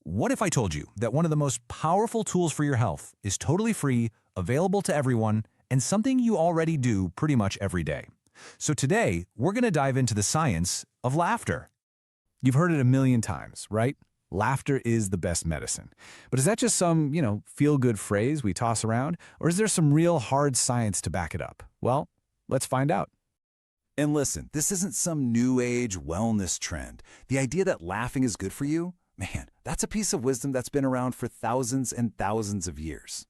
What if I told you that one of the most powerful tools for your health is totally free, available to everyone, and something you already do pretty much every day? So today, we're going to dive into the science of laughter. You've heard it a million times, right? Laughter is the best medicine. But is that just some, feel-good phrase we toss around? Or is there some real hard science to back it up? Well, let's find out. And listen, this isn't some new age wellness trend. The idea that laughing is good for you, man, that's a piece of wisdom that's been around for thousands and thousands of years.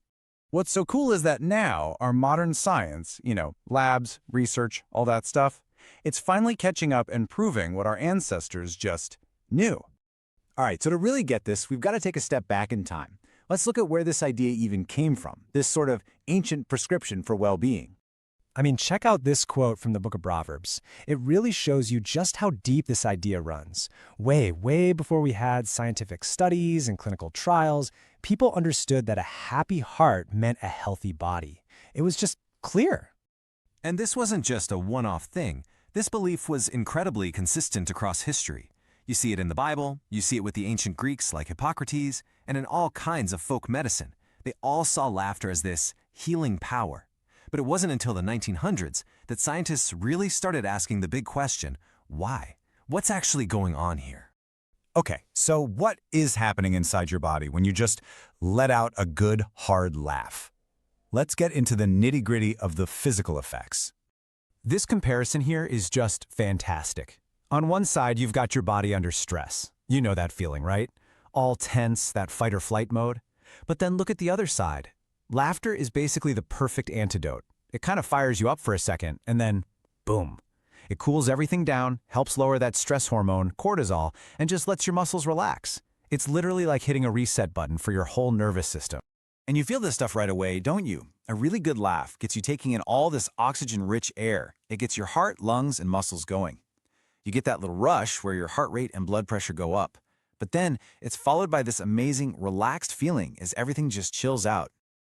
What's so cool is that now our modern science, labs, research, all that stuff, it's finally catching up and proving what our ancestors just knew. All right, so to really get this, we've got to take a step back in time. Let's look at where this idea even came from, this sort of ancient prescription for well-being. Check out this quote from the book of Proverbs. It really shows you just how deep this idea runs. Way, way before we had scientific studies and clinical trials, people understood that a happy heart meant a healthy body. It was just clear. And this wasn't just a one-off thing. This belief was incredibly consistent across history. You see it in the Bible, you see it with the ancient Greeks like Hippocrates, and in all kinds of folk medicine. They all saw laughter as this healing power. But it wasn't until the 1900s that scientists really started asking the big question, why? What's actually going on here? Okay, so what is happening inside your body when you just let out a good, hard laugh? Let's get into the nitty-gritty of the physical effects. This comparison here is just fantastic. On one side, you've got your body under stress. You know that feeling, right? All tense, that fight or flight mode. But then look at the other side. Laughter is basically the perfect antidote. It kind of fires you up for a second, and then, boom. It cools everything down, helps lower that stress hormone, cortisol, and just lets your muscles relax. It's literally like hitting a reset button for your whole nervous system. And you feel this stuff right away, don't you? A really good laugh gets you taking in all this oxygen-rich air. It gets your heart, lungs, and muscles going. You get that little rush where your heart rate and blood pressure go up. But then it's followed by this amazing, relaxed feeling as everything just chills out.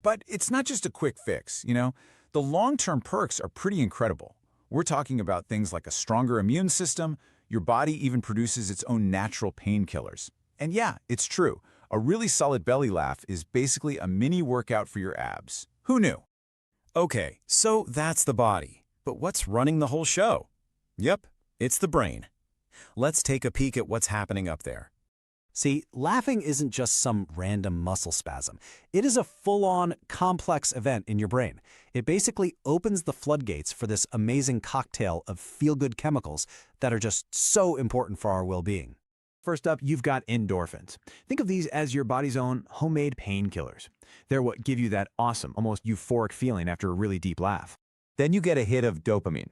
But it's not just a quick fix, The long-term perks are pretty incredible. We're talking about things like a stronger immune system. Your body even produces its own natural painkillers. And yeah, it's true. A really solid belly laugh is basically a mini workout for your abs. Who knew? Okay, so that's the body. But what's running the whole show? Yep, it's the brain. Let's take a peek at what's happening up there. See, laughing isn't just some random muscle spasm. It is a full-on, complex event in your brain. It basically opens the floodgates for this amazing cocktail of feel-good chemicals that are just so important for our well-being. First up, you've got endorphins. Think of these as your body's own homemade painkillers. They're what give you that awesome, almost euphoric feeling after a really deep laugh. Then you get a hit of dopamine.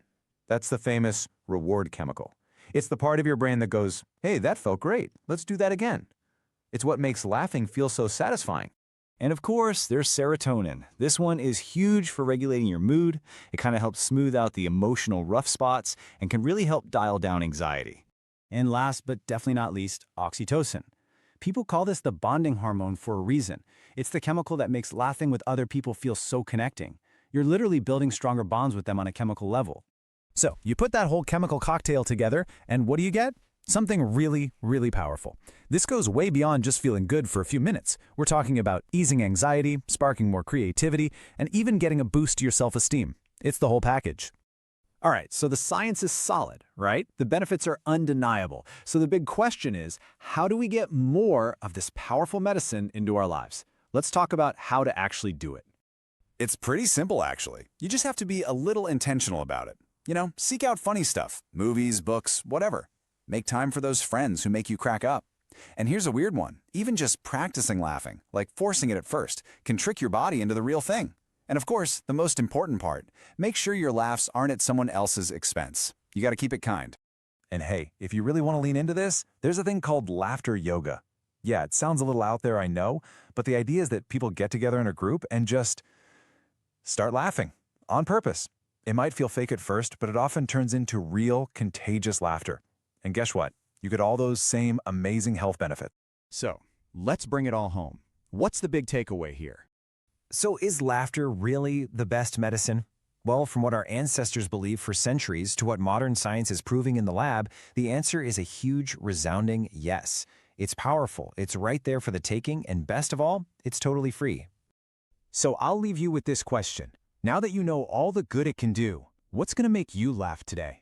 That's the famous reward chemical. It's the part of your brain that goes, hey, that felt great. Let's do that again. It's what makes laughing feel so satisfying. And of course, there's serotonin. This one is huge for regulating your mood. It kind of helps smooth out the emotional rough spots and can really help dial down anxiety. And last but definitely not least, oxytocin. People call this the bonding hormone for a reason. It's the chemical that makes laughing with other people feel so connecting. You're literally building stronger bonds with them on a chemical level. So you put that whole chemical cocktail together, and what do you get? Something really, really powerful. This goes way beyond just feeling good for a few minutes. We're talking about easing anxiety, sparking more creativity, and even getting a boost to your self-esteem. It's the whole package. All right, so the science is solid, right? The benefits are undeniable. So the big question is, how do we get more of this powerful medicine into our lives? Let's talk about how to actually do it. It's pretty simple, actually. You just have to be a little intentional about it. Seek out funny stuff, movies, books, whatever. Make time for those friends who make you crack up. And here's a weird one. Even just practicing laughing, like forcing it at first, can trick your body into the real thing. And of course, the most important part, make sure your laughs aren't at someone else's expense. You got to keep it kind. And hey, if you really want to lean into this, there's a thing called laughter yoga. Yeah, it sounds a little out there, I know, but the idea is that people get together in a group and just start laughing on purpose. It might feel fake at first, but it often turns into real, contagious laughter. And guess what? You get all those same amazing health benefits. So, let's bring it all home. What's the big takeaway here? So is laughter really the best medicine? Well, from what our ancestors believed for centuries to what modern science is proving in the lab, the answer is a huge, resounding yes. It's powerful, it's right there for the taking, and best of all, it's totally free. So I'll leave you with this question. Now that you know all the good it can do, what's going to make you laugh today?